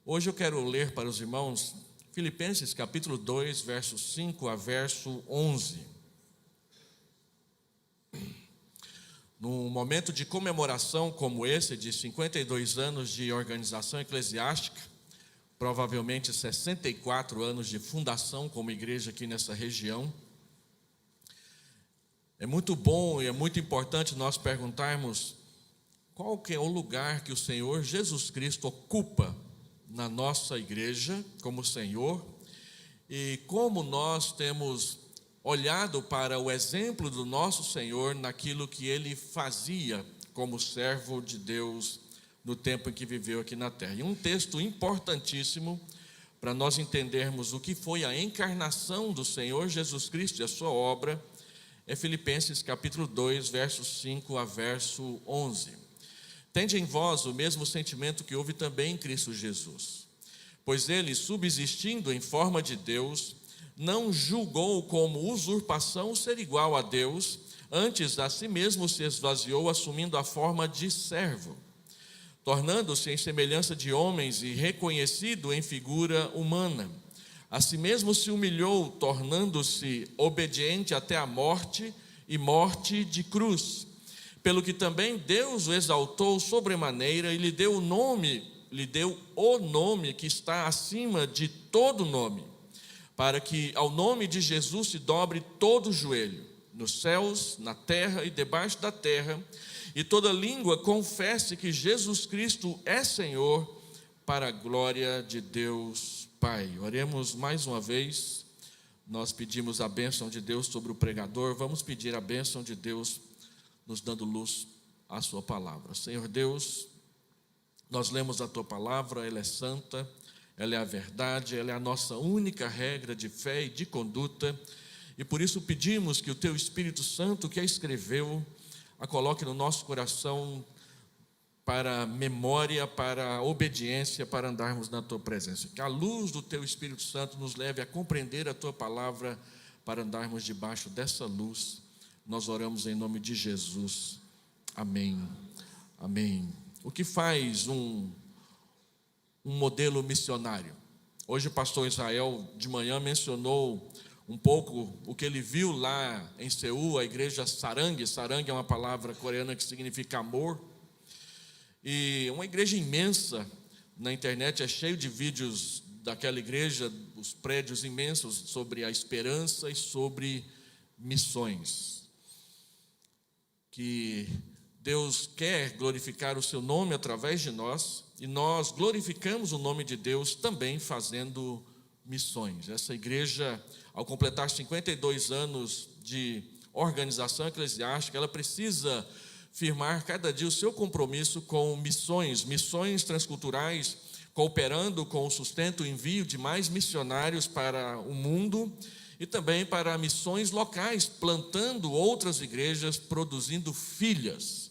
Hoje eu quero ler para os irmãos Filipenses capítulo 2, versos 5 a verso 11. Num momento de comemoração como esse, de 52 anos de organização eclesiástica, provavelmente 64 anos de fundação como igreja aqui nessa região, é muito bom e é muito importante nós perguntarmos qual que é o lugar que o Senhor Jesus Cristo ocupa na nossa igreja como Senhor, e como nós temos olhado para o exemplo do nosso Senhor naquilo que Ele fazia como servo de Deus no tempo em que viveu aqui na terra. E um texto importantíssimo para nós entendermos o que foi a encarnação do Senhor Jesus Cristo e a sua obra é Filipenses capítulo 2, versos 5 a verso 11. Tende em vós o mesmo sentimento que houve também em Cristo Jesus, pois ele, subsistindo em forma de Deus, não julgou como usurpação ser igual a Deus, antes a si mesmo se esvaziou, assumindo a forma de servo, tornando-se em semelhança de homens e reconhecido em figura humana. A si mesmo se humilhou, tornando-se obediente até a morte e morte de cruz. Pelo que também Deus o exaltou sobremaneira e lhe deu o nome que está acima de todo nome, para que ao nome de Jesus se dobre todo o joelho, nos céus, na terra e debaixo da terra, e toda língua confesse que Jesus Cristo é Senhor, para a glória de Deus Pai. Oremos mais uma vez. Nós pedimos a bênção de Deus sobre o pregador. Vamos pedir a bênção de Deus nos dando luz à sua palavra. Senhor Deus, nós lemos a tua palavra, ela é santa, ela é a verdade, ela é a nossa única regra de fé e de conduta, e por isso pedimos que o teu Espírito Santo que a escreveu, a coloque no nosso coração para memória, para obediência, para andarmos na tua presença. Que a luz do teu Espírito Santo nos leve a compreender a tua palavra, para andarmos debaixo dessa luz. Nós oramos em nome de Jesus. Amém. Amém. O que faz um modelo missionário? Hoje o pastor Israel de manhã mencionou um pouco o que ele viu lá em Seul, a igreja Sarang. Sarang é uma palavra coreana que significa amor. E uma igreja imensa, na internet é cheio de vídeos daquela igreja, os prédios imensos sobre a esperança e sobre missões. Que Deus quer glorificar o seu nome através de nós, e nós glorificamos o nome de Deus também fazendo missões. Essa igreja, ao completar 52 anos de organização eclesiástica, ela precisa firmar cada dia o seu compromisso com missões transculturais, cooperando com o sustento e envio de mais missionários para o mundo, e também para missões locais, plantando outras igrejas, produzindo filhas,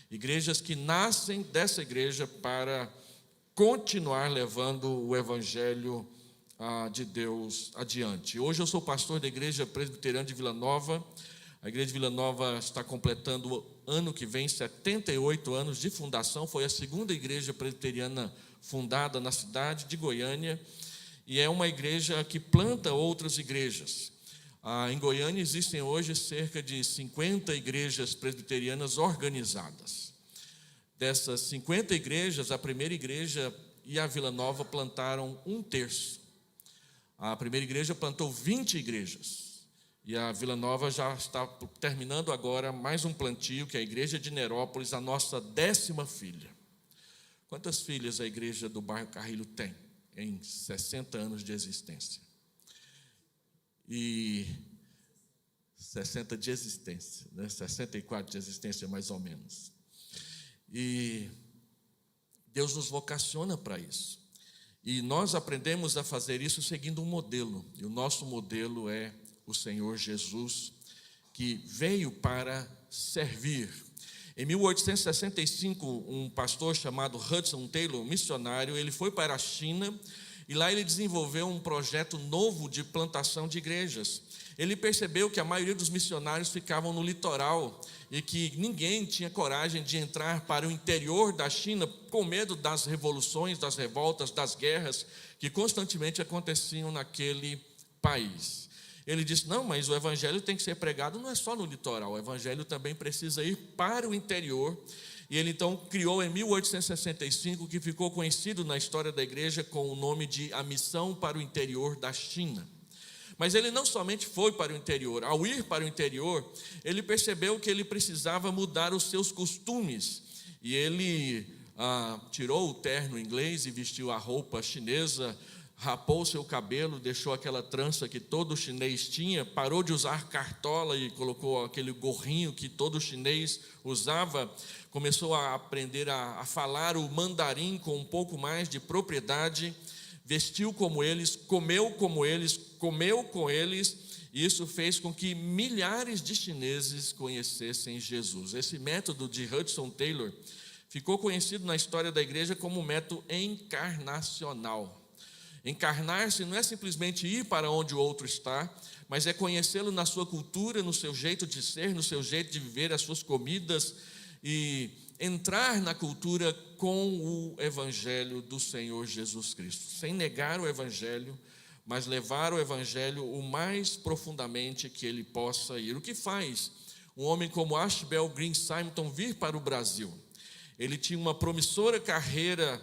igrejas que nascem dessa igreja para continuar levando o evangelho de Deus adiante. Hoje eu sou pastor da igreja presbiteriana de Vila Nova. A igreja de Vila Nova está completando ano que vem 78 anos de fundação. Foi a segunda igreja presbiteriana fundada na cidade de Goiânia, e é uma igreja que planta outras igrejas. Em Goiânia existem hoje cerca de 50 igrejas presbiterianas organizadas. Dessas 50 igrejas, a primeira igreja e a Vila Nova plantaram 1/3. A primeira igreja plantou 20 igrejas. E a Vila Nova já está terminando agora mais um plantio, que é a igreja de Nerópolis, a nossa 10ª filha. Quantas filhas a igreja do bairro Carrilho tem em 60 anos de existência? E 60 de existência, né? 64 de existência mais ou menos. E Deus nos vocaciona para isso. E nós aprendemos a fazer isso seguindo um modelo. E o nosso modelo é o Senhor Jesus, que veio para servir. Em 1865, um pastor chamado Hudson Taylor, missionário, ele foi para a China E lá ele desenvolveu um projeto novo de plantação de igrejas. Ele percebeu que a maioria dos missionários ficavam no litoral e que ninguém tinha coragem de entrar para o interior da China com medo das revoluções, das revoltas, das guerras que constantemente aconteciam naquele país. Ele disse, não, mas o evangelho tem que ser pregado não é só no litoral, o evangelho também precisa ir para o interior. E ele então criou em 1865 o que ficou conhecido na história da igreja com o nome de A Missão para o Interior da China. Mas ele não somente foi para o interior, ao ir para o interior, ele percebeu que ele precisava mudar os seus costumes. E ele tirou o terno inglês e vestiu a roupa chinesa, rapou seu cabelo, deixou aquela trança que todo chinês tinha, parou de usar cartola e colocou aquele gorrinho que todo chinês usava, começou a aprender a falar o mandarim com um pouco mais de propriedade, vestiu como eles, comeu como eles, comeu com eles, e isso fez com que milhares de chineses conhecessem Jesus. Esse método de Hudson Taylor ficou conhecido na história da igreja como um método encarnacional. Encarnar-se não é simplesmente ir para onde o outro está, mas é conhecê-lo na sua cultura, no seu jeito de ser, no seu jeito de viver, as suas comidas, e entrar na cultura com o evangelho do Senhor Jesus Cristo, sem negar o evangelho, mas levar o evangelho o mais profundamente que ele possa ir. O que faz um homem como Ashbel Green Simonton vir para o Brasil? Ele tinha uma promissora carreira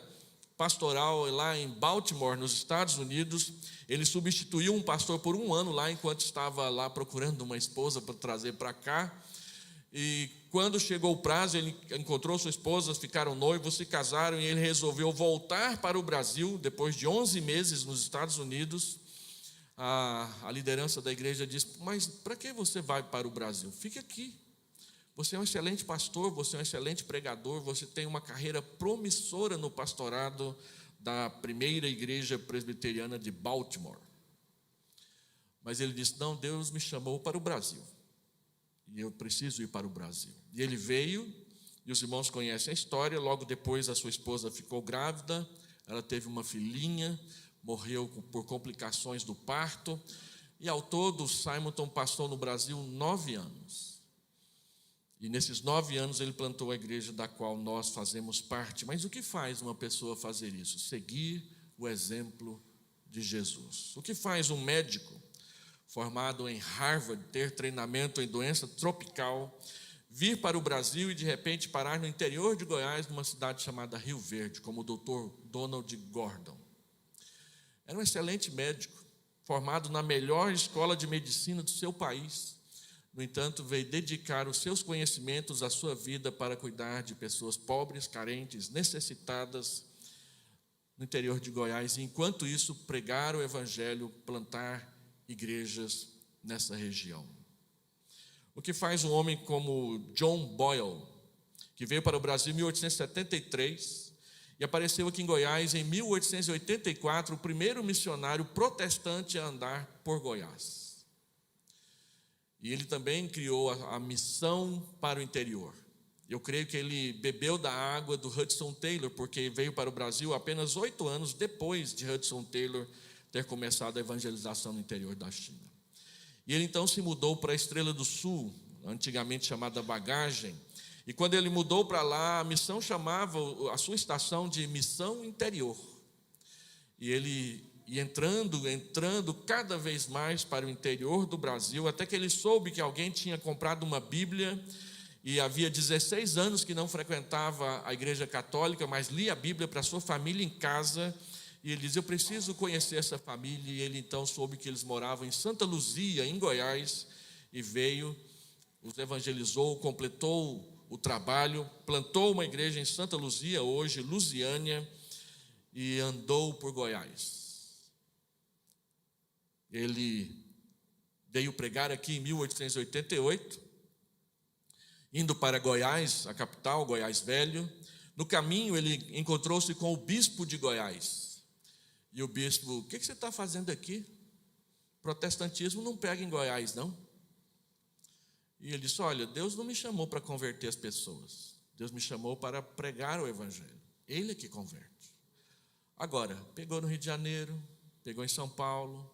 pastoral lá em Baltimore, nos Estados Unidos. Ele substituiu um pastor por um ano lá, enquanto estava lá procurando uma esposa para trazer para cá. E quando chegou o prazo, ele encontrou sua esposa, ficaram noivos, se casaram, e ele resolveu voltar para o Brasil, depois de 11 meses nos Estados Unidos. A liderança da igreja disse, mas para que você vai para o Brasil? Fique aqui. Você é um excelente pastor, você é um excelente pregador, você tem uma carreira promissora no pastorado da primeira igreja presbiteriana de Baltimore. Mas ele disse, não, Deus me chamou para o Brasil. E eu preciso ir para o Brasil. E ele veio, e os irmãos conhecem a história. Logo depois a sua esposa ficou grávida, ela teve uma filhinha, morreu por complicações do parto. E ao todo, Simonton passou no Brasil 9 anos. E nesses 9 anos ele plantou a igreja da qual nós fazemos parte. Mas o que faz uma pessoa fazer isso? Seguir o exemplo de Jesus. O que faz um médico formado em Harvard, ter treinamento em doença tropical, vir para o Brasil e de repente parar no interior de Goiás, numa cidade chamada Rio Verde, como o Dr. Donald Gordon? Era um excelente médico, formado na melhor escola de medicina do seu país. No entanto, veio dedicar os seus conhecimentos, a sua vida, para cuidar de pessoas pobres, carentes, necessitadas, no interior de Goiás. E enquanto isso, pregar o evangelho, plantar igrejas nessa região. O que faz um homem como John Boyle, que veio para o Brasil em 1873 e apareceu aqui em Goiás em 1884, o primeiro missionário protestante a andar por Goiás. E ele também criou a missão para o interior. Eu creio que ele bebeu da água do Hudson Taylor, porque veio para o Brasil apenas 8 anos depois de Hudson Taylor ter começado a evangelização no interior da China. E ele então se mudou para a Estrela do Sul, antigamente chamada Bagagem. E quando ele mudou para lá, a missão chamava a sua estação de Missão Interior. E ele ia entrando cada vez mais para o interior do Brasil, até que ele soube que alguém tinha comprado uma Bíblia, e havia 16 anos que não frequentava a igreja católica, mas lia a Bíblia para a sua família em casa. E ele diz, eu preciso conhecer essa família. E ele então soube que eles moravam em Santa Luzia, em Goiás, e veio, os evangelizou, completou o trabalho, plantou uma igreja em Santa Luzia, hoje Lusiânia, e andou por Goiás. Ele veio pregar aqui em 1888, indo para Goiás, a capital, Goiás Velho. No caminho ele encontrou-se com o bispo de Goiás. E o bispo, o que você está fazendo aqui? Protestantismo não pega em Goiás, não. E ele disse, olha, Deus não me chamou para converter as pessoas. Deus me chamou para pregar o evangelho. Ele é que converte. Agora, pegou no Rio de Janeiro, pegou em São Paulo,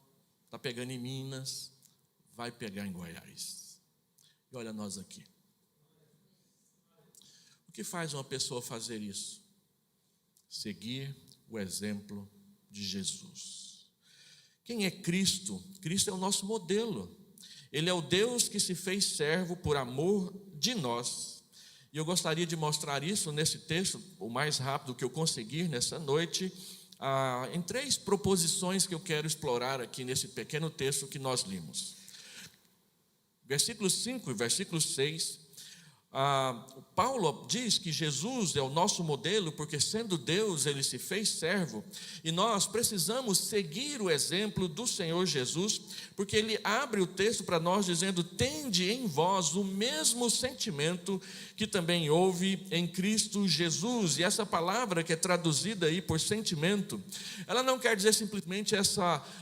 está pegando em Minas, vai pegar em Goiás. E olha nós aqui. O que faz uma pessoa fazer isso? Seguir o exemplo de Jesus. Quem é Cristo? Cristo é o nosso modelo. Ele é o Deus que se fez servo por amor de nós. E eu gostaria de mostrar isso nesse texto, o mais rápido que eu conseguir nessa noite, em 3 proposições que eu quero explorar aqui nesse pequeno texto que nós limos. Versículo 5 e versículo 6, Paulo diz que Jesus é o nosso modelo, porque sendo Deus, ele se fez servo, e nós precisamos seguir o exemplo do Senhor Jesus, porque ele abre o texto para nós dizendo: tende em vós o mesmo sentimento que também houve em Cristo Jesus. E essa palavra que é traduzida aí por sentimento, ela não quer dizer simplesmente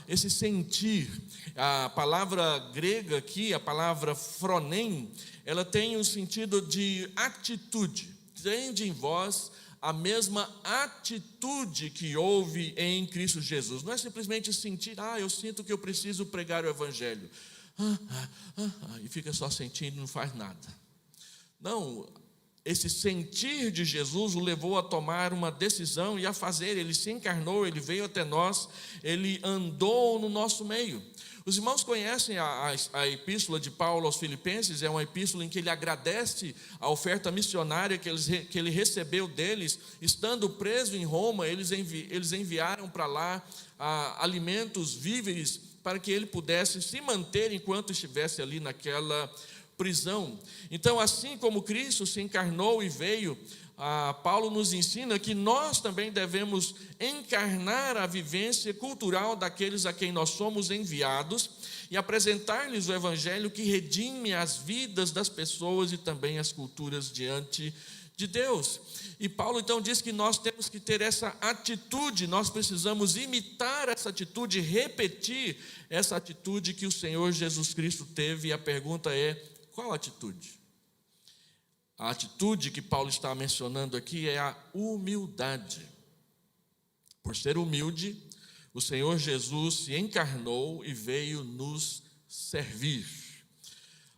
esse sentir. A palavra grega aqui, a palavra phronem, ela tem um sentido de atitude. Tende em vós a mesma atitude que houve em Cristo Jesus. Não é simplesmente sentir, eu sinto que eu preciso pregar o Evangelho. E fica só sentindo e não faz nada. Não, esse sentir de Jesus o levou a tomar uma decisão e a fazer. Ele se encarnou, ele veio até nós, ele andou no nosso meio. Os irmãos conhecem a epístola de Paulo aos Filipenses. É uma epístola em que ele agradece a oferta missionária que ele recebeu deles. Estando preso em Roma, eles enviaram para lá alimentos, víveres, para que ele pudesse se manter enquanto estivesse ali naquela prisão. Então, assim como Cristo se encarnou e veio, Paulo nos ensina que nós também devemos encarnar a vivência cultural daqueles a quem nós somos enviados e apresentar-lhes o Evangelho que redime as vidas das pessoas e também as culturas diante de Deus. E Paulo então diz que nós temos que ter essa atitude, nós precisamos imitar essa atitude, repetir essa atitude que o Senhor Jesus Cristo teve. E a pergunta é: qual atitude? A atitude que Paulo está mencionando aqui é a humildade. Por ser humilde, o Senhor Jesus se encarnou e veio nos servir.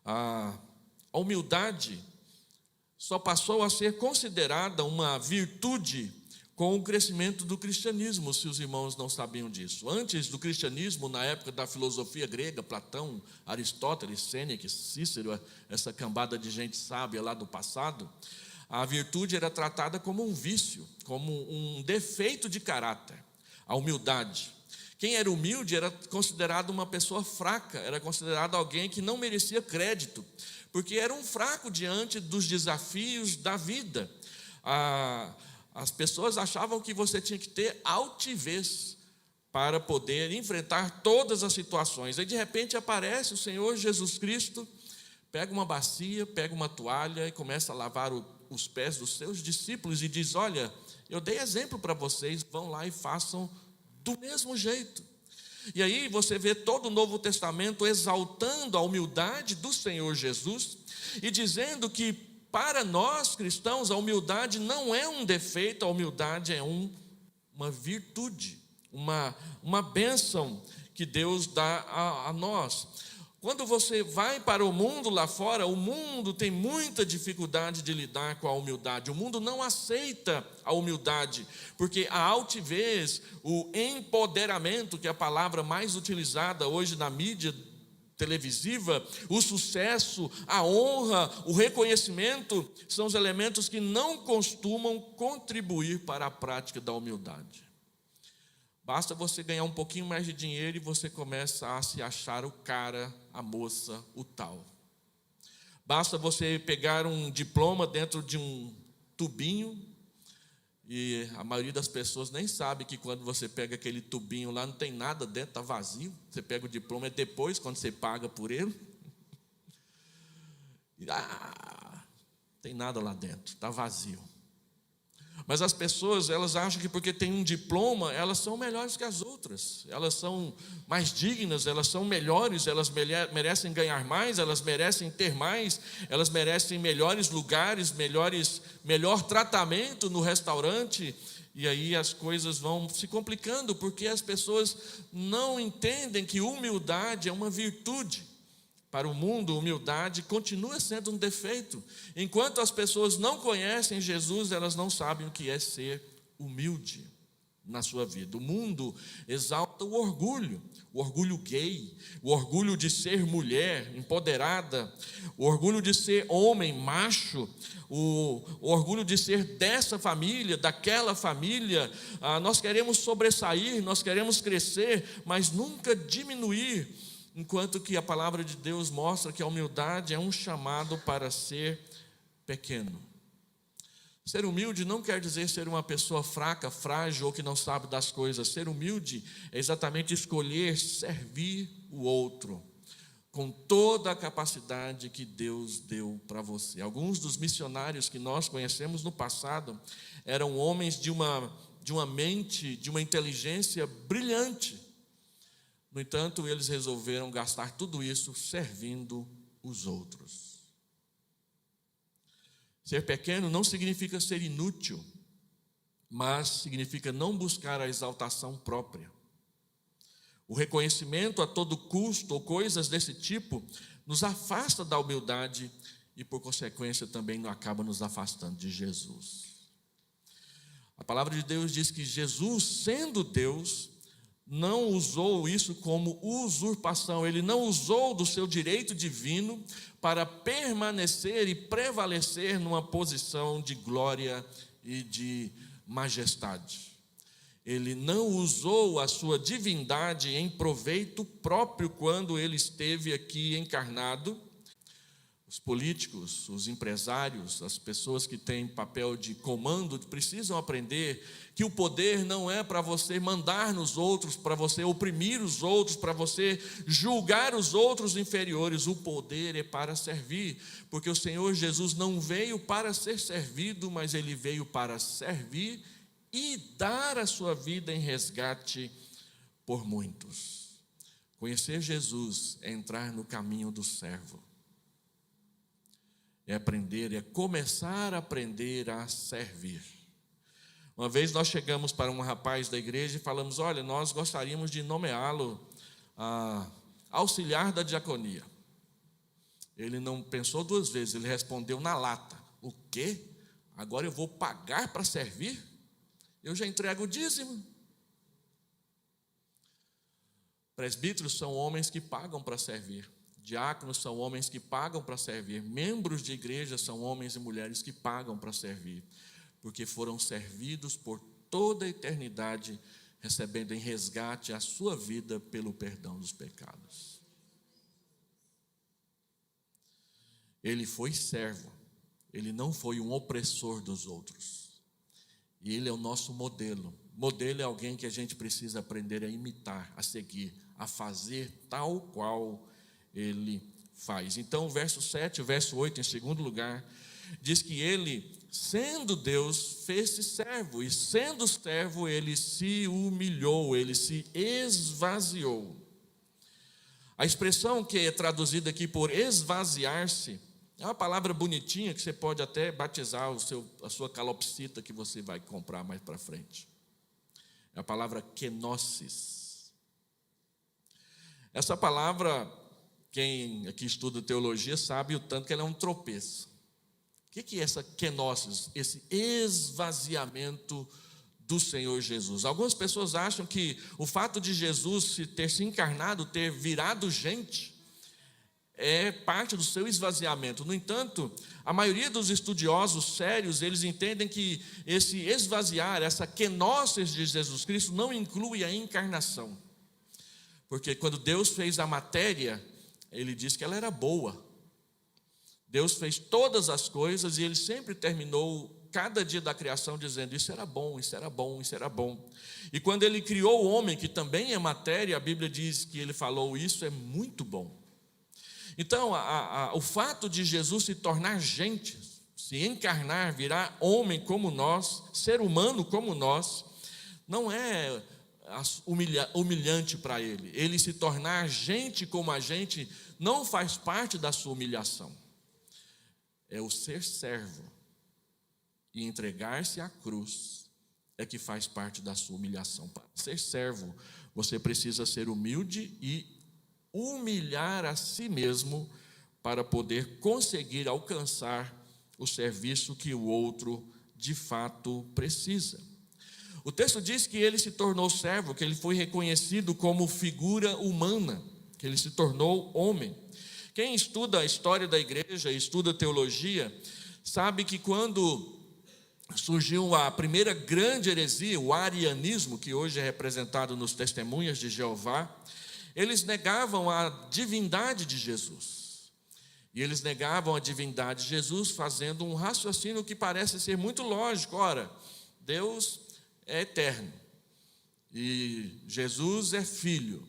A humildade só passou a ser considerada uma virtude com o crescimento do cristianismo, se os irmãos não sabiam disso. Antes do cristianismo, na época da filosofia grega, Platão, Aristóteles, Sêneca, Cícero, essa cambada de gente sábia lá do passado, a virtude era tratada como um vício, como um defeito de caráter, a humildade. Quem era humilde era considerado uma pessoa fraca, era considerado alguém que não merecia crédito, porque era um fraco diante dos desafios da vida. As pessoas achavam que você tinha que ter altivez para poder enfrentar todas as situações. Aí de repente aparece o Senhor Jesus Cristo, pega uma bacia, pega uma toalha e começa a lavar os pés dos seus discípulos e diz: olha, eu dei exemplo para vocês, vão lá e façam do mesmo jeito. E aí você vê todo o Novo Testamento exaltando a humildade do Senhor Jesus e dizendo que para nós cristãos a humildade não é um defeito, a humildade é uma virtude, uma bênção que Deus dá a nós. Quando você vai para o mundo lá fora, o mundo tem muita dificuldade de lidar com a humildade. O mundo não aceita a humildade, porque a altivez, o empoderamento, que é a palavra mais utilizada hoje na mídia televisiva, o sucesso, a honra, o reconhecimento, são os elementos que não costumam contribuir para a prática da humildade. Basta você ganhar um pouquinho mais de dinheiro e você começa a se achar o cara, a moça, o tal. Basta você pegar um diploma dentro de um tubinho, e a maioria das pessoas nem sabe que quando você pega aquele tubinho lá, não tem nada dentro, está vazio. Você pega o diploma, é depois, quando você paga por ele. Tem nada lá dentro, está vazio. Mas as pessoas, elas acham que porque tem um diploma, elas são melhores que as outras. Elas são mais dignas, elas são melhores, elas merecem ganhar mais, elas merecem ter mais, elas merecem melhores lugares, melhor tratamento no restaurante. E aí as coisas vão se complicando, porque as pessoas não entendem que humildade é uma virtude. Para o mundo, humildade continua sendo um defeito. Enquanto as pessoas não conhecem Jesus, elas não sabem o que é ser humilde na sua vida. O mundo exalta o orgulho gay, o orgulho de ser mulher empoderada, o orgulho de ser homem macho, o orgulho de ser dessa família, daquela família. Nós queremos sobressair, nós queremos crescer, mas nunca diminuir, enquanto que a palavra de Deus mostra que a humildade é um chamado para ser pequeno. Ser humilde não quer dizer ser uma pessoa fraca, frágil ou que não sabe das coisas. Ser humilde é exatamente escolher servir o outro com toda a capacidade que Deus deu para você. Alguns dos missionários que nós conhecemos no passado eram homens de uma mente, de uma inteligência brilhante. No entanto, eles resolveram gastar tudo isso servindo os outros. Ser pequeno não significa ser inútil, mas significa não buscar a exaltação própria. O reconhecimento a todo custo ou coisas desse tipo nos afasta da humildade e, por consequência, também acaba nos afastando de Jesus. A palavra de Deus diz que Jesus, sendo Deus, não usou isso como usurpação. Ele não usou do seu direito divino para permanecer e prevalecer numa posição de glória e de majestade. Ele não usou a sua divindade em proveito próprio quando ele esteve aqui encarnado. Os políticos, os empresários, as pessoas que têm papel de comando precisam aprender que o poder não é para você mandar nos outros, para você oprimir os outros, para você julgar os outros inferiores. O poder é para servir, porque o Senhor Jesus não veio para ser servido, mas Ele veio para servir e dar a sua vida em resgate por muitos. Conhecer Jesus é entrar no caminho do servo. É começar a aprender a servir. Uma vez nós chegamos para um rapaz da igreja e falamos: olha, nós gostaríamos de nomeá-lo auxiliar da diaconia. Ele não pensou duas vezes, ele respondeu na lata: o quê? Agora eu vou pagar para servir? Eu já entrego o dízimo. Presbíteros são homens que pagam para servir. Diáconos são homens que pagam para servir. Membros de igreja são homens e mulheres que pagam para servir, porque foram servidos por toda a eternidade, recebendo em resgate a sua vida pelo perdão dos pecados. Ele foi servo, ele não foi um opressor dos outros. E ele é o nosso modelo. Modelo é alguém que a gente precisa aprender a imitar, a seguir, a fazer tal qual ele faz. Então, o verso 7, o verso 8, em segundo lugar, diz que ele, sendo Deus, fez-se servo, e sendo servo, ele se humilhou, ele se esvaziou. A expressão que é traduzida aqui por esvaziar-se é uma palavra bonitinha que você pode até batizar a sua calopsita que você vai comprar mais para frente. É a palavra kenosis. Essa palavra, quem aqui estuda teologia sabe o tanto que ela é um tropeço. O que é essa kenosis? Esse esvaziamento do Senhor Jesus. Algumas pessoas acham que o fato de Jesus ter se encarnado, ter virado gente, é parte do seu esvaziamento. No entanto, a maioria dos estudiosos sérios, eles entendem que esse esvaziar, essa kenosis de Jesus Cristo não inclui a encarnação. Porque quando Deus fez a matéria, Ele disse que ela era boa. Deus fez todas as coisas e Ele sempre terminou cada dia da criação dizendo: isso era bom, isso era bom, isso era bom. E quando Ele criou o homem, que também é matéria, a Bíblia diz que Ele falou: isso é muito bom. Então, o fato de Jesus se tornar gente, se encarnar, virar homem como nós, ser humano como nós, não é humilhante para Ele. Ele se tornar gente como a gente não faz parte da sua humilhação. É o ser servo e entregar-se à cruz, é que faz parte da sua humilhação. Para ser servo, você precisa ser humilde e humilhar a si mesmo para poder conseguir alcançar o serviço que o outro de fato precisa. O texto diz que ele se tornou servo, que ele foi reconhecido como figura humana, que ele se tornou homem. Quem estuda a história da igreja, estuda teologia, sabe que quando surgiu a primeira grande heresia, o arianismo, que hoje é representado nos Testemunhas de Jeová, eles negavam a divindade de Jesus. E eles negavam a divindade de Jesus fazendo um raciocínio que parece ser muito lógico. Ora, Deus é eterno e Jesus é filho.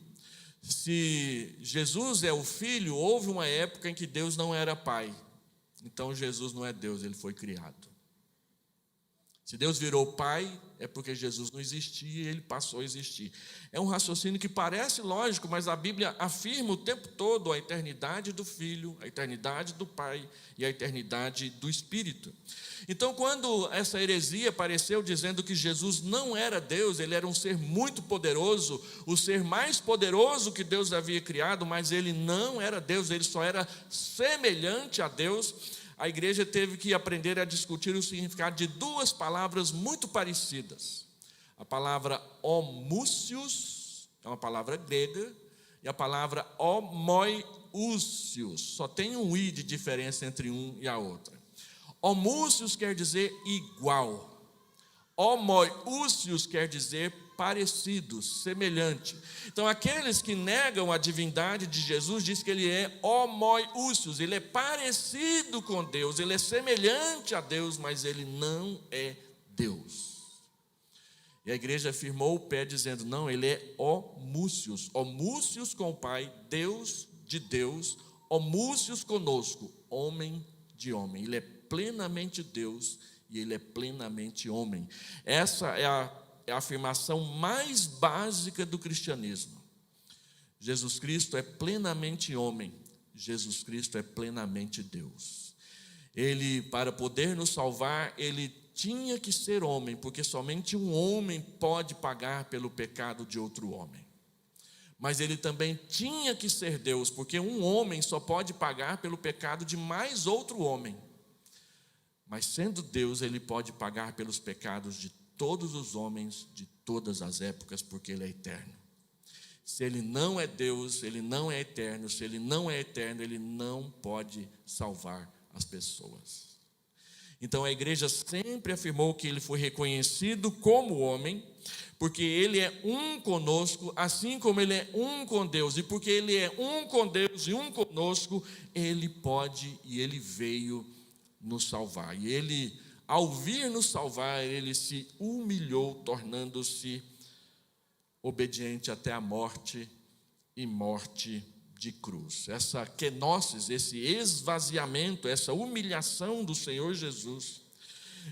Se Jesus é o filho, houve uma época em que Deus não era pai. Então Jesus não é Deus, ele foi criado. Se Deus virou pai, é porque Jesus não existia e ele passou a existir. É um raciocínio que parece lógico, mas a Bíblia afirma o tempo todo a eternidade do Filho, a eternidade do Pai e a eternidade do Espírito. Então, quando essa heresia apareceu dizendo que Jesus não era Deus, ele era um ser muito poderoso, o ser mais poderoso que Deus havia criado, mas ele não era Deus, ele só era semelhante a Deus. A igreja teve que aprender a discutir o significado de duas palavras muito parecidas. A palavra homúcios é uma palavra grega e a palavra homoiúcios. Só tem um i de diferença entre um e a outra. Homúcios quer dizer igual. Homoiúcios quer dizer parecido, semelhante. Então, aqueles que negam a divindade de Jesus, diz que ele é homoiúcios, ele é parecido com Deus, ele é semelhante a Deus, mas ele não é Deus. E a igreja firmou o pé dizendo, não, ele é homúcios com o Pai, Deus de Deus, homúcios conosco, homem de homem. Ele é plenamente Deus e ele é plenamente homem. Essa é a afirmação mais básica do cristianismo. Jesus Cristo é plenamente homem, Jesus Cristo é plenamente Deus. Ele, para poder nos salvar, ele tinha que ser homem, porque somente um homem pode pagar pelo pecado de outro homem. Mas ele também tinha que ser Deus, porque um homem só pode pagar pelo pecado de mais outro homem. Mas sendo Deus, ele pode pagar pelos pecados de todos os homens de todas as épocas, porque ele é eterno. Se ele não é Deus, ele não é eterno. Se ele não é eterno, ele não pode salvar as pessoas. Então a igreja sempre afirmou que ele foi reconhecido como homem, porque ele é um conosco, assim como ele é um com Deus. E porque ele é um com Deus e um conosco, ele pode e ele veio nos salvar. E ele, ao vir nos salvar, ele se humilhou, tornando-se obediente até a morte e morte de cruz. Essa kenosis, esse esvaziamento, essa humilhação do Senhor Jesus,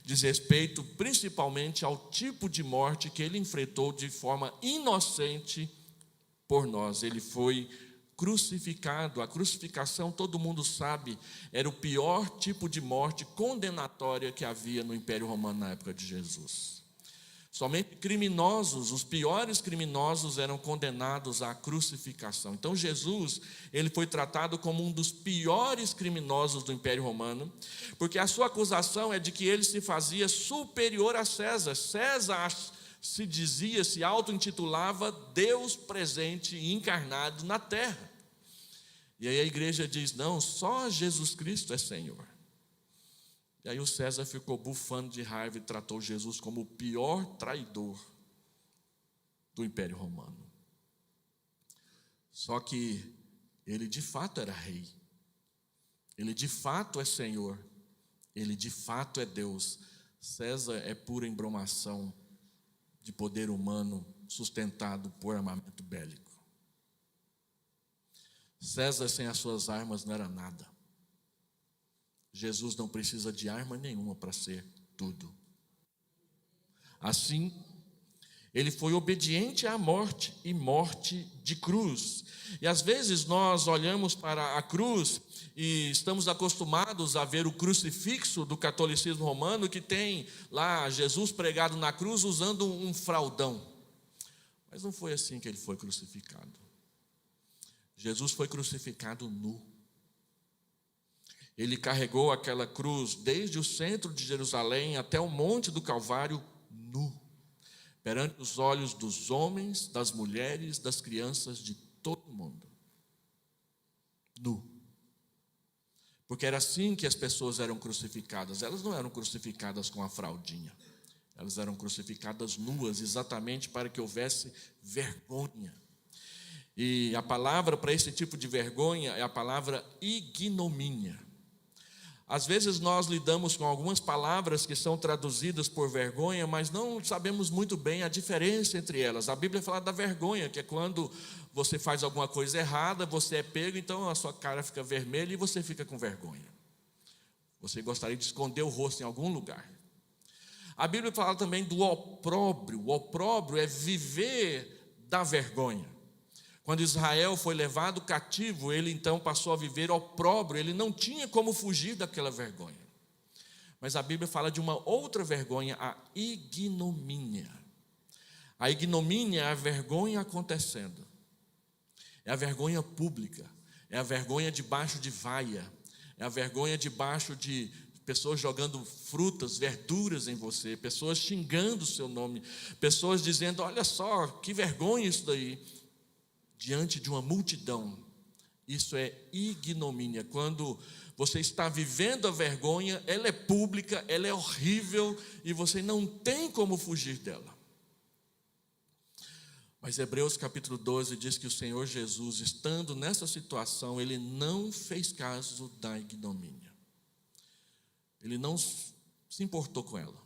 diz respeito principalmente ao tipo de morte que ele enfrentou de forma inocente por nós. Ele foi crucificado. A crucificação, todo mundo sabe, era o pior tipo de morte condenatória que havia no Império Romano na época de Jesus. Somente criminosos, os piores criminosos eram condenados à crucificação. Então Jesus, ele foi tratado como um dos piores criminosos do Império Romano, porque a sua acusação é de que ele se fazia superior a César. César se dizia, se auto-intitulava Deus presente e encarnado na terra. E aí a igreja diz, não, só Jesus Cristo é Senhor. E aí o César ficou bufando de raiva e tratou Jesus como o pior traidor do Império Romano. Só que ele de fato era rei. Ele de fato é Senhor. Ele de fato é Deus. César é pura embromação de poder humano sustentado por armamento bélico. César sem as suas armas não era nada. Jesus não precisa de arma nenhuma para ser tudo. Assim, Ele foi obediente à morte, e morte de cruz. E às vezes nós olhamos para a cruz e estamos acostumados a ver o crucifixo do catolicismo romano, que tem lá Jesus pregado na cruz usando um fraldão. Mas não foi assim que ele foi crucificado. Jesus foi crucificado nu. Ele carregou aquela cruz desde o centro de Jerusalém até o Monte do Calvário nu, perante os olhos dos homens, das mulheres, das crianças, de todo mundo. Nu. Porque era assim que as pessoas eram crucificadas. Elas não eram crucificadas com a fraldinha. Elas eram crucificadas nuas, exatamente para que houvesse vergonha. E a palavra para esse tipo de vergonha é a palavra ignomínia. Às vezes nós lidamos com algumas palavras que são traduzidas por vergonha, mas não sabemos muito bem a diferença entre elas. A Bíblia fala da vergonha, que é quando você faz alguma coisa errada, você é pego, então a sua cara fica vermelha e você fica com vergonha. Você gostaria de esconder o rosto em algum lugar. A Bíblia fala também do opróbrio. O opróbrio é viver da vergonha. Quando Israel foi levado cativo, ele então passou a viver opróbrio, ele não tinha como fugir daquela vergonha. Mas a Bíblia fala de uma outra vergonha, a ignomínia. A ignomínia é a vergonha acontecendo, é a vergonha pública, é a vergonha debaixo de vaia, é a vergonha debaixo de pessoas jogando frutas, verduras em você, pessoas xingando o seu nome, pessoas dizendo, olha só, que vergonha isso daí. Diante de uma multidão, isso é ignomínia. Quando você está vivendo a vergonha, ela é pública, ela é horrível e você não tem como fugir dela. Mas Hebreus capítulo 12 diz que o Senhor Jesus, estando nessa situação, ele não fez caso da ignomínia. Ele não se importou com ela.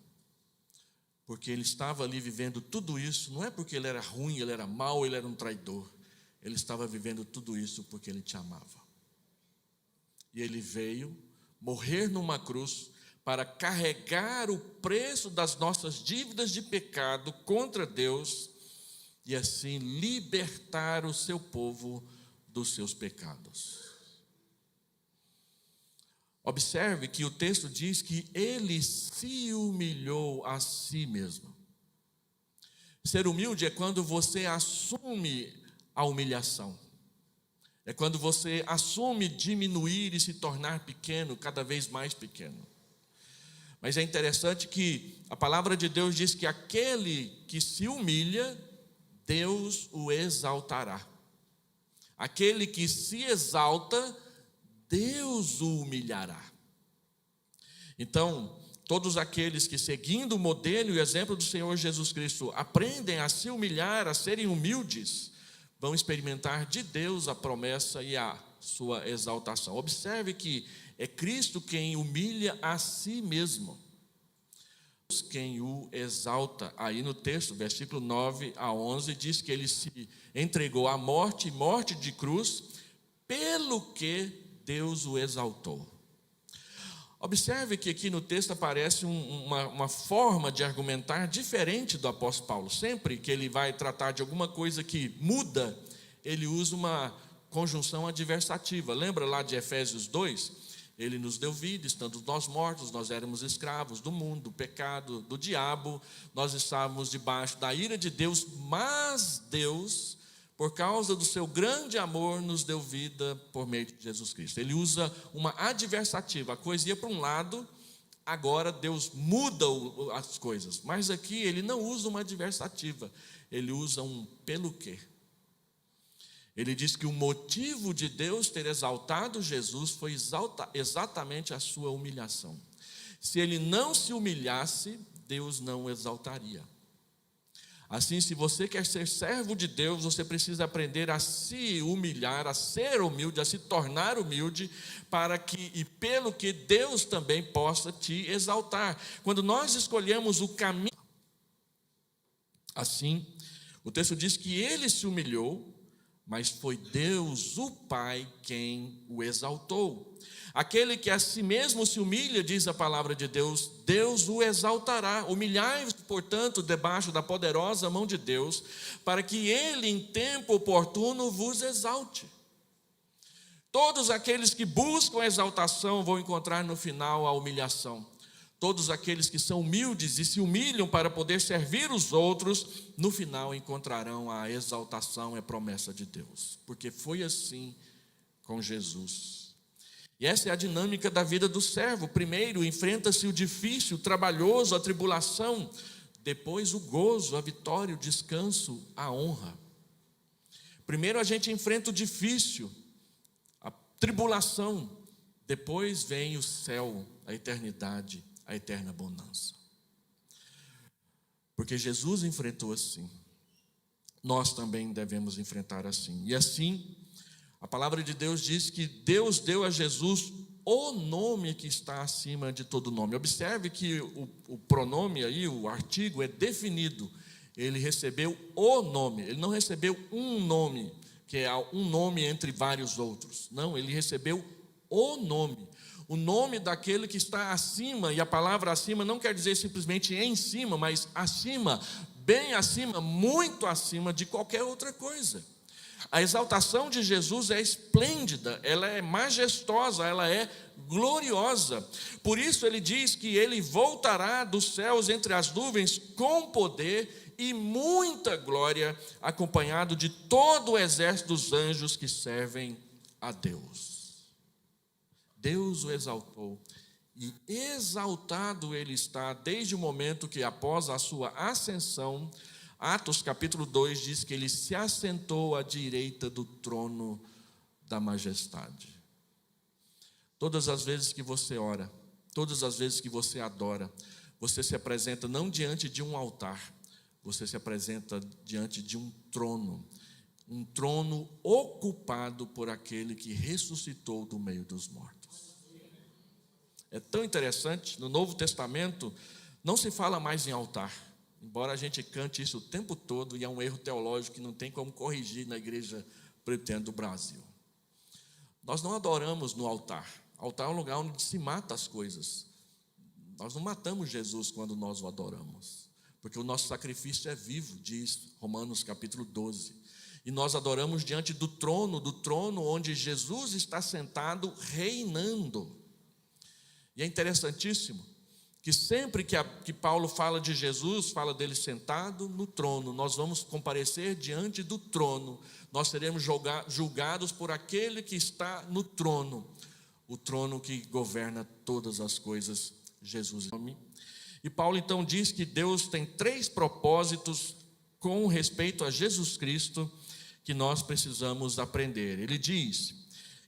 Porque ele estava ali vivendo tudo isso, não é porque ele era ruim, ele era mau, ele era um traidor. Ele estava vivendo tudo isso porque ele te amava. E ele veio morrer numa cruz para carregar o preço das nossas dívidas de pecado contra Deus e assim libertar o seu povo dos seus pecados. Observe que o texto diz que ele se humilhou a si mesmo. Ser humilde é quando você assume a humilhação. É quando você assume diminuir e se tornar pequeno, cada vez mais pequeno. Mas é interessante que a palavra de Deus diz que aquele que se humilha, Deus o exaltará. Aquele que se exalta, Deus o humilhará. Então, todos aqueles que, seguindo o modelo e o exemplo do Senhor Jesus Cristo, aprendem a se humilhar, a serem humildes, vão experimentar de Deus a promessa e a sua exaltação. Observe que é Cristo quem humilha a si mesmo, quem o exalta. Aí no texto, versículo 9 a 11, diz que ele se entregou à morte, morte de cruz, pelo que Deus o exaltou. Observe que aqui no texto aparece uma forma de argumentar diferente do apóstolo Paulo. Sempre que ele vai tratar de alguma coisa que muda, ele usa uma conjunção adversativa. Lembra lá de Efésios 2? Ele nos deu vida, estando nós mortos, nós éramos escravos do mundo, do pecado, do diabo, nós estávamos debaixo da ira de Deus, mas Deus, por causa do seu grande amor, nos deu vida por meio de Jesus Cristo. Ele usa uma adversativa, a coisa ia para um lado, agora Deus muda as coisas. Mas aqui ele não usa uma adversativa, ele usa um pelo quê. Ele diz que o motivo de Deus ter exaltado Jesus foi exatamente a sua humilhação. Se ele não se humilhasse, Deus não o exaltaria. Assim, se você quer ser servo de Deus, você precisa aprender a se humilhar, a ser humilde, a se tornar humilde, para que, e pelo que Deus também possa te exaltar. Quando nós escolhemos o caminho, assim, o texto diz que ele se humilhou, mas foi Deus, o Pai, quem o exaltou. Aquele que a si mesmo se humilha, diz a palavra de Deus, Deus o exaltará. Humilhai-vos, portanto, debaixo da poderosa mão de Deus, para que Ele, em tempo oportuno, vos exalte. Todos aqueles que buscam a exaltação vão encontrar no final a humilhação. Todos aqueles que são humildes e se humilham para poder servir os outros, no final encontrarão a exaltação, é promessa de Deus. Porque foi assim com Jesus. E essa é a dinâmica da vida do servo. Primeiro enfrenta-se o difícil, o trabalhoso, a tribulação. Depois o gozo, a vitória, o descanso, a honra. Primeiro a gente enfrenta o difícil, a tribulação. Depois vem o céu, a eternidade, a eterna bonança. Porque Jesus enfrentou assim. Nós também devemos enfrentar assim. E assim, a palavra de Deus diz que Deus deu a Jesus o nome que está acima de todo nome. Observe que o pronome aí, o artigo é definido. Ele recebeu o nome. Ele não recebeu um nome, que é um nome entre vários outros. Não, ele recebeu o nome. O nome daquele que está acima, e a palavra acima não quer dizer simplesmente em cima, mas acima, bem acima, muito acima de qualquer outra coisa. A exaltação de Jesus é esplêndida, ela é majestosa, ela é gloriosa. Por isso ele diz que ele voltará dos céus entre as nuvens com poder e muita glória, acompanhado de todo o exército dos anjos que servem a Deus. Deus o exaltou, e exaltado ele está desde o momento que, após a sua ascensão, Atos capítulo 2 diz que ele se assentou à direita do trono da majestade. Todas as vezes que você ora, todas as vezes que você adora, você se apresenta não diante de um altar, você se apresenta diante de um trono ocupado por aquele que ressuscitou do meio dos mortos. É tão interessante, no Novo Testamento não se fala mais em altar, embora a gente cante isso o tempo todo, e é um erro teológico que não tem como corrigir na igreja presbiteriana do Brasil. Nós não adoramos no altar. Altar é um lugar onde se mata as coisas. Nós não matamos Jesus quando nós o adoramos, porque o nosso sacrifício é vivo, diz Romanos capítulo 12. E nós adoramos diante do trono onde Jesus está sentado reinando. E é interessantíssimo que sempre que Paulo fala de Jesus, fala dele sentado no trono. Nós vamos comparecer diante do trono, nós seremos julgados por aquele que está no trono, o trono que governa todas as coisas, Jesus. E Paulo então diz que Deus tem 3 propósitos com respeito a Jesus Cristo que nós precisamos aprender. Ele diz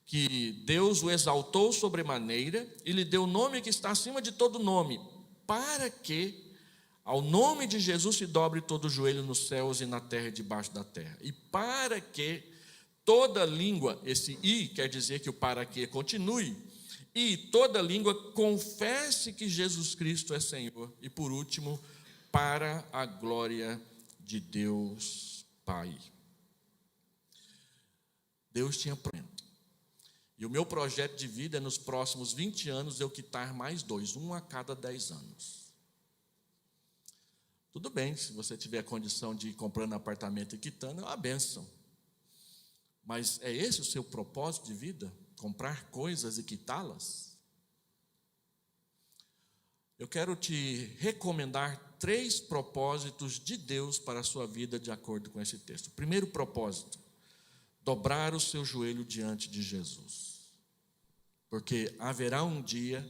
que Deus o exaltou sobremaneira e lhe deu o nome que está acima de todo nome, para que ao nome de Jesus se dobre todo o joelho nos céus e na terra e debaixo da terra, e para que toda língua, esse "e" quer dizer que o "para que" continue, e toda língua confesse que Jesus Cristo é Senhor, e por último, para a glória de Deus Pai. Deus tinha prometido. E o meu projeto de vida é, nos próximos 20 anos, eu quitar mais 2, um a cada 10 anos. Tudo bem, se você tiver a condição de ir comprando apartamento e quitando, é uma bênção. Mas é esse o seu propósito de vida? Comprar coisas e quitá-las? Eu quero te recomendar 3 propósitos de Deus para a sua vida de acordo com esse texto. Primeiro propósito: dobrar o seu joelho diante de Jesus. Porque haverá um dia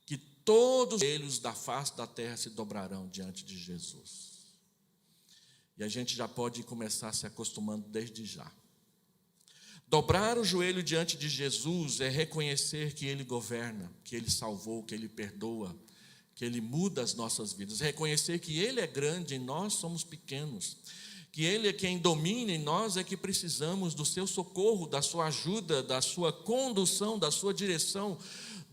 que todos os joelhos da face da terra se dobrarão diante de Jesus. E a gente já pode começar a se acostumando desde já. Dobrar o joelho diante de Jesus é reconhecer que Ele governa, que Ele salvou, que Ele perdoa, que Ele muda as nossas vidas. Reconhecer que Ele é grande e nós somos pequenos. Que Ele é quem domina e nós é que precisamos do seu socorro, da sua ajuda, da sua condução, da sua direção.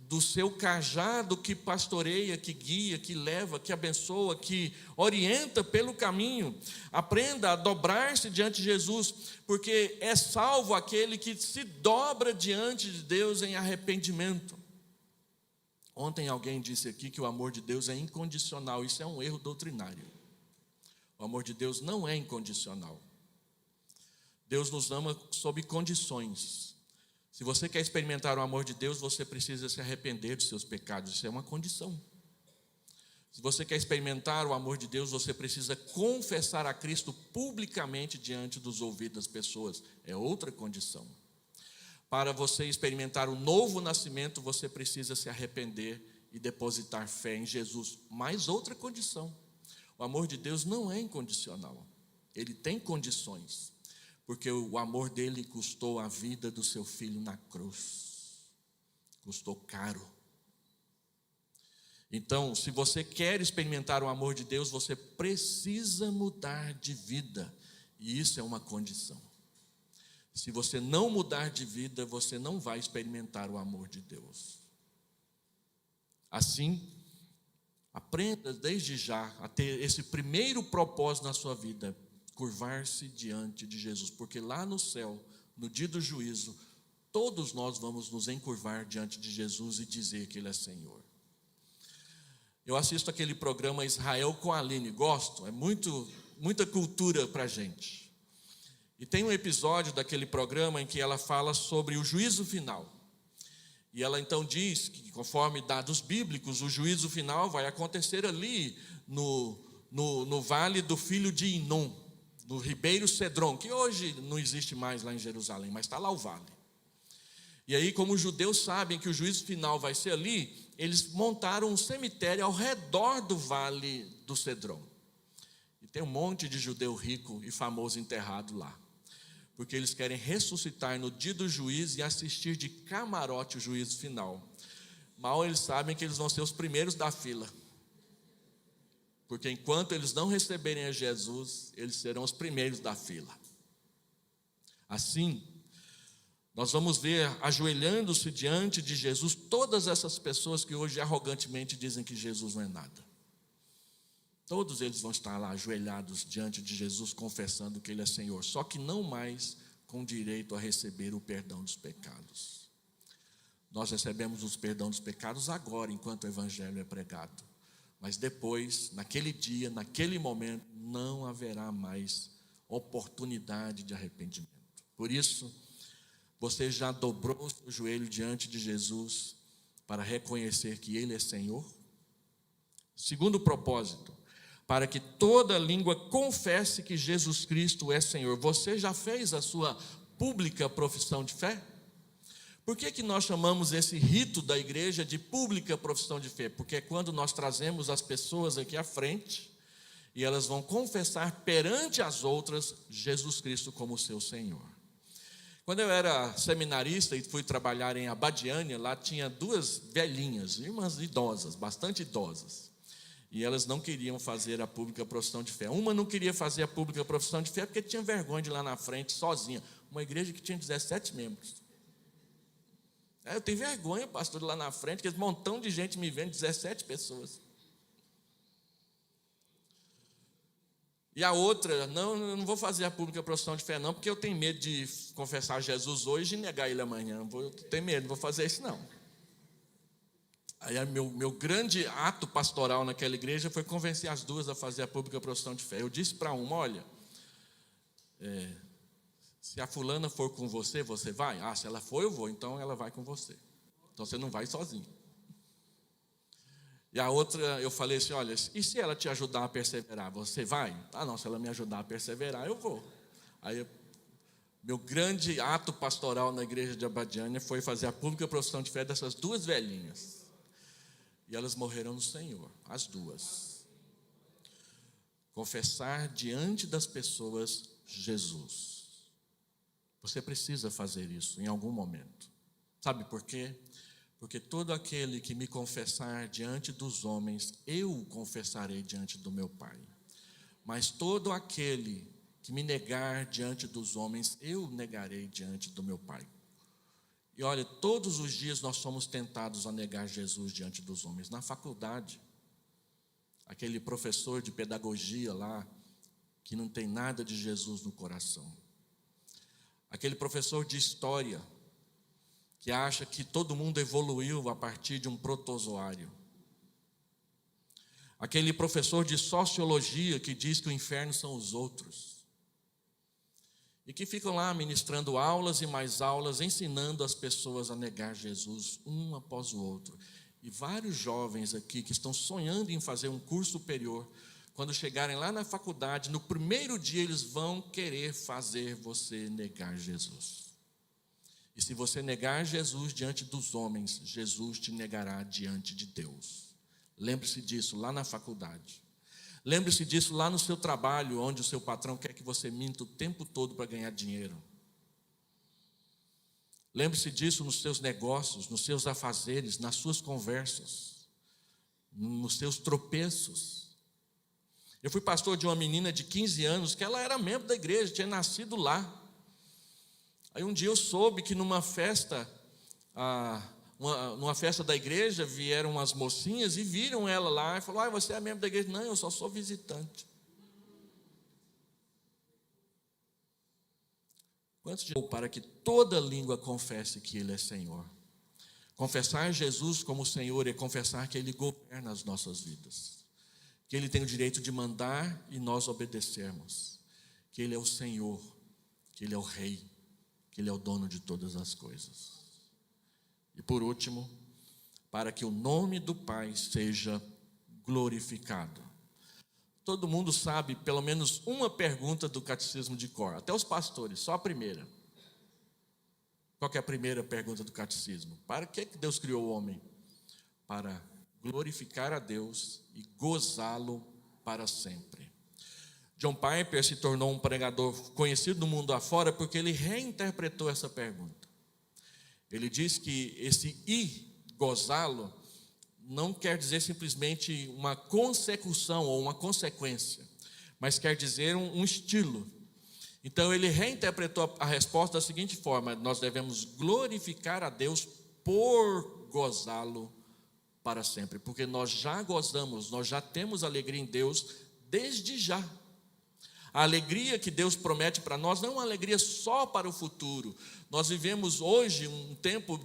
do seu cajado que pastoreia, que guia, que leva, que abençoa, que orienta pelo caminho. Aprenda a dobrar-se diante de Jesus, porque é salvo aquele que se dobra diante de Deus em arrependimento. Ontem alguém disse aqui que o amor de Deus é incondicional. Isso é um erro doutrinário. O amor de Deus não é incondicional. Deus nos ama sob condições. Se você quer experimentar o amor de Deus, você precisa se arrepender dos seus pecados. Isso é uma condição. Se você quer experimentar o amor de Deus, você precisa confessar a Cristo publicamente diante dos ouvidos das pessoas. É outra condição. Para você experimentar o novo nascimento, você precisa se arrepender e depositar fé em Jesus. Mais outra condição. O amor de Deus não é incondicional. Ele tem condições. Porque o amor dele custou a vida do seu filho na cruz. Custou caro. Então, se você quer experimentar o amor de Deus, você precisa mudar de vida. E isso é uma condição. Se você não mudar de vida, você não vai experimentar o amor de Deus. Assim, aprenda desde já a ter esse primeiro propósito na sua vida, curvar-se diante de Jesus, porque lá no céu, no dia do juízo, todos nós vamos nos encurvar diante de Jesus e dizer que Ele é Senhor. Eu assisto aquele programa Israel com a Aline, gosto, é muita cultura para a gente. E tem um episódio daquele programa em que ela fala sobre o juízo final. E ela então diz que, conforme dados bíblicos, o juízo final vai acontecer ali no vale do filho de Inom, no Ribeiro Cedron, que hoje não existe mais lá em Jerusalém, mas está lá o vale. E aí, como os judeus sabem que o juízo final vai ser ali, eles montaram um cemitério ao redor do vale do Cedron. E tem um monte de judeu rico e famoso enterrado lá. Porque eles querem ressuscitar no dia do juízo e assistir de camarote o juízo final. Mal eles sabem que eles vão ser os primeiros da fila. Porque enquanto eles não receberem a Jesus, eles serão os primeiros da fila. Assim, nós vamos ver ajoelhando-se diante de Jesus todas essas pessoas que hoje arrogantemente dizem que Jesus não é nada. Todos eles vão estar lá ajoelhados diante de Jesus, confessando que Ele é Senhor, só que não mais com direito a receber o perdão dos pecados. Nós recebemos o perdão dos pecados agora, enquanto o Evangelho é pregado. Mas depois, naquele dia, naquele momento, não haverá mais oportunidade de arrependimento. Por isso, você já dobrou o seu joelho diante de Jesus para reconhecer que Ele é Senhor? Segundo propósito, para que toda língua confesse que Jesus Cristo é Senhor. Você já fez a sua pública profissão de fé? Por que nós chamamos esse rito da igreja de pública profissão de fé? Porque é quando nós trazemos as pessoas aqui à frente e elas vão confessar perante as outras Jesus Cristo como seu Senhor. Quando eu era seminarista e fui trabalhar em Abadiânia, lá tinha duas velhinhas, irmãs idosas, bastante idosas. E elas não queriam fazer a pública profissão de fé. Uma não queria fazer a pública profissão de fé porque tinha vergonha de ir lá na frente sozinha. Uma igreja que tinha 17 membros. Eu tenho vergonha, pastor, lá na frente, que esse montão de gente me vendo, 17 pessoas. E a outra, não, eu não vou fazer a pública profissão de fé não, porque eu tenho medo de confessar Jesus hoje e negar Ele amanhã. Eu tenho medo, não vou fazer isso não. Aí meu grande ato pastoral naquela igreja foi convencer as duas a fazer a pública profissão de fé. Eu disse para uma, olha, se a fulana for com você, você vai? Ah, se ela for, eu vou, então ela vai com você. Então você não vai sozinho. E a outra, eu falei assim, olha, e se ela te ajudar a perseverar, você vai? Ah, não, se ela me ajudar a perseverar, eu vou. Aí, meu grande ato pastoral na igreja de Abadiânia foi fazer a pública profissão de fé dessas duas velhinhas. E elas morreram no Senhor, as duas. Confessar diante das pessoas Jesus. Você precisa fazer isso em algum momento. Sabe por quê? Porque todo aquele que me confessar diante dos homens, eu o confessarei diante do meu Pai. Mas todo aquele que me negar diante dos homens, eu negarei diante do meu Pai. E olha, todos os dias nós somos tentados a negar Jesus diante dos homens. Na faculdade, aquele professor de pedagogia lá, que não tem nada de Jesus no coração. Aquele professor de história, que acha que todo mundo evoluiu a partir de um protozoário. Aquele professor de sociologia que diz que o inferno são os outros. E que ficam lá ministrando aulas e mais aulas, ensinando as pessoas a negar Jesus, um após o outro. E vários jovens aqui que estão sonhando em fazer um curso superior, quando chegarem lá na faculdade, no primeiro dia eles vão querer fazer você negar Jesus. E se você negar Jesus diante dos homens, Jesus te negará diante de Deus. Lembre-se disso lá na faculdade. Lembre-se disso lá no seu trabalho, onde o seu patrão quer que você minta o tempo todo para ganhar dinheiro. Lembre-se disso nos seus negócios, nos seus afazeres, nas suas conversas, nos seus tropeços. Eu fui pastor de uma menina de 15 anos, que ela era membro da igreja, tinha nascido lá. Aí um dia eu soube que numa festa da igreja, vieram umas mocinhas e viram ela lá e falaram: você é membro da igreja? Não, eu só sou visitante. Quantos de para que toda língua confesse que Ele é Senhor? Confessar Jesus como Senhor é confessar que Ele governa as nossas vidas, que Ele tem o direito de mandar e nós obedecermos, que Ele é o Senhor, que Ele é o Rei, que Ele é o dono de todas as coisas. E por último, para que o nome do Pai seja glorificado. Todo mundo sabe pelo menos uma pergunta do catecismo de cor, até os pastores, só a primeira. Qual que é a primeira pergunta do catecismo? Para que Deus criou o homem? Para glorificar a Deus e gozá-lo para sempre. John Piper se tornou um pregador conhecido no mundo afora porque ele reinterpretou essa pergunta. Ele diz que esse gozá-lo não quer dizer simplesmente uma consecução ou uma consequência, mas quer dizer um estilo. Então ele reinterpretou a resposta da seguinte forma: nós devemos glorificar a Deus por gozá-lo para sempre, porque nós já gozamos, nós já temos alegria em Deus desde já. A alegria que Deus promete para nós não é uma alegria só para o futuro. Nós vivemos hoje um tempo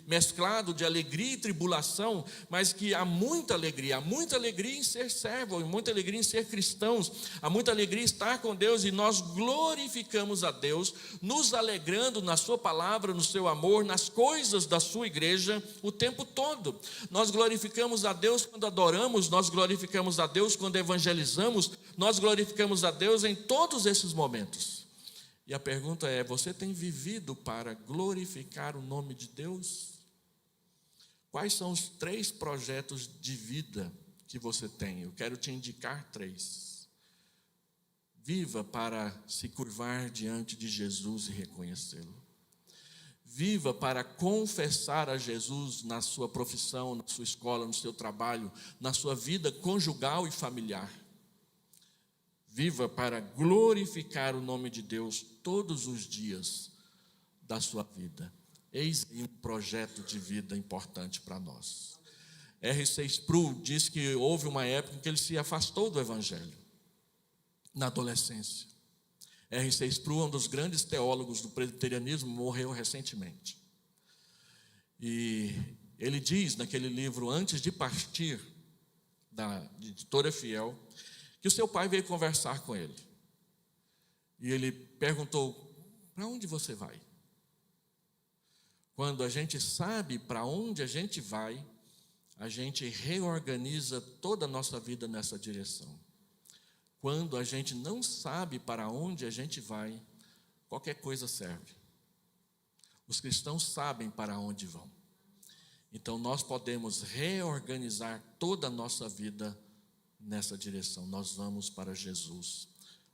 mesclado de alegria e tribulação, mas que há muita alegria em ser servo, há muita alegria em ser cristãos, há muita alegria em estar com Deus, e nós glorificamos a Deus, nos alegrando na sua palavra, no seu amor, nas coisas da sua igreja o tempo todo. Nós glorificamos a Deus quando adoramos, nós glorificamos a Deus quando evangelizamos, nós glorificamos a Deus em todos esses momentos. E a pergunta é: você tem vivido para glorificar o nome de Deus? Quais são os 3 projetos de vida que você tem? Eu quero te indicar 3. Viva para se curvar diante de Jesus e reconhecê-lo. Viva para confessar a Jesus na sua profissão, na sua escola, no seu trabalho, na sua vida conjugal e familiar. Viva para glorificar o nome de Deus todos os dias da sua vida. Eis aí um projeto de vida importante para nós. R.C. Sproul diz que houve uma época em que ele se afastou do Evangelho, na adolescência. R.C. Sproul, um dos grandes teólogos do presbiterianismo, morreu recentemente. E ele diz naquele livro, Antes de Partir, da editora Fiel, que o seu pai veio conversar com ele. E ele perguntou: para onde você vai? Quando a gente sabe para onde a gente vai, a gente reorganiza toda a nossa vida nessa direção. Quando a gente não sabe para onde a gente vai, qualquer coisa serve. Os cristãos sabem para onde vão. Então nós podemos reorganizar toda a nossa vida nessa direção. Nós vamos para Jesus,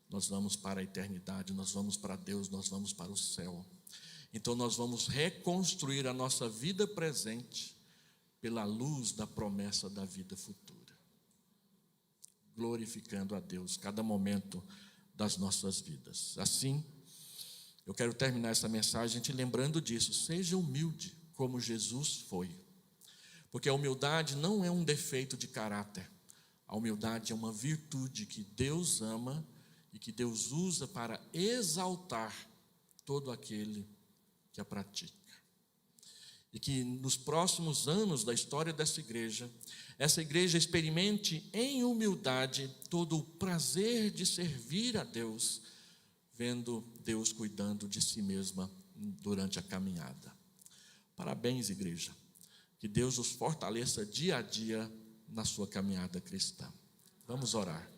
nós vamos para a eternidade, nós vamos para Deus, nós vamos para o céu. Então nós vamos reconstruir a nossa vida presente pela luz da promessa da vida futura, glorificando a Deus cada momento das nossas vidas. Assim, Eu quero terminar essa mensagem te lembrando disso. Seja humilde como Jesus foi. Porque a humildade não é um defeito de caráter. A humildade é uma virtude que Deus ama e que Deus usa para exaltar todo aquele que a pratica. E que nos próximos anos da história dessa igreja, essa igreja experimente em humildade todo o prazer de servir a Deus, vendo Deus cuidando de si mesma durante a caminhada. Parabéns, igreja. Que Deus os fortaleça dia a dia na sua caminhada cristã. Vamos orar.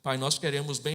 Pai, nós queremos